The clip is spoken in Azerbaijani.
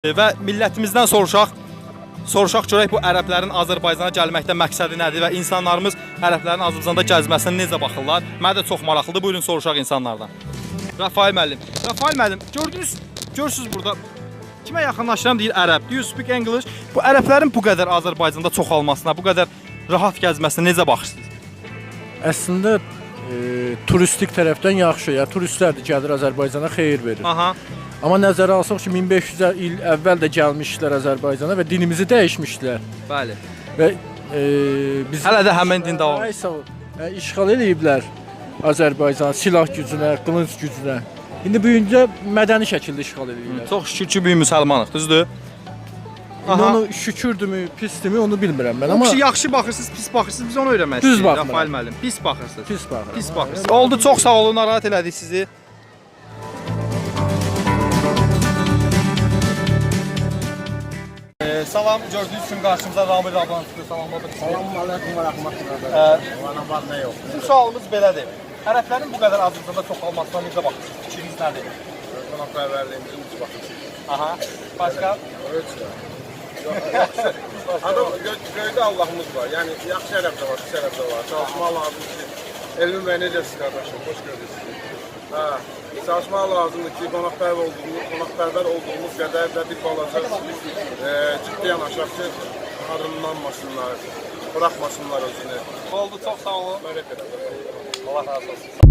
Və millətimizdən soruşaq görək bu ərəblərin Azərbaycana gəlməkdə məqsədi nədir və insanlarımız ərəblərin Azərbaycanda gəzməsinə necə baxırlar? Mənə də çox maraqlıdır. Buyurun soruşaq insanlardan. Rafael müəllim, görürsüz burada kimə yaxınlaşıram deyir ərəb. Do you speak English? Bu ərəblərin bu qədər Azərbaycanda çoxalmasına, bu qədər rahat gəzməsinə necə baxırsınız? Əslində turistik tərəfdən yaxşı, ya turistlər də gəlir Azərbaycana xeyir verir. Aha. Amma nəzərə alsaq ki 1500 il əvvəl də gəlmişlər Azərbaycana və dinimizi dəyişmişlər. Bəli. Və biz hələ də həmin din davam. İşğal ediblər Azərbaycanı silah gücünə, qılınc gücünə. İndi bu gün də mədəni şəkildə işğal edirlər. Çox şükür ki, biz müsəlmanıq, düzdür? İndi onu şükürdürmü, pisdirmi onu bilmirəm mən, amma yaxşı baxırsınız, pis baxırsınız, biz onu öyrənmək Düz istəyirik. baxmıram. Rafael müəllim, pis baxırsınız. pis baxıram. Pis baxırsınız. Oldu, çox sağ olun, narahat elədik sizi. Salam, gördüyünüz üçün qarşımıza Ramil ablan çıxdı. Salamünaleyküm və rəhmətullah. Bana var nə yox. Bizim sualımız belədir. Ərəblərin bu qədər Azərbaycanda çoxalmasına necə baxırsınız? Fikriniz nədir? Qonaqpərvərliyimizin ucu baxırsın. Aha. Başqa? Heç nə. Adam göydə Allahımız var. Yəni yaxşı ərəb də var, pis ərəb də var. Çalışmaq lazımdır ki, Elvin bəy necəsiz qardaşım? Xoş gördük sizi. Hə, çalışmaq lazımdır ki, qonaqpərvər olduğumuz qədər də bir balaca ciddi yanaşaq ki, arınlanmasınlar, bıraxmasınlar özünü. Oldu, çox sağ olun. Mərət edəm. Allah razı olsun.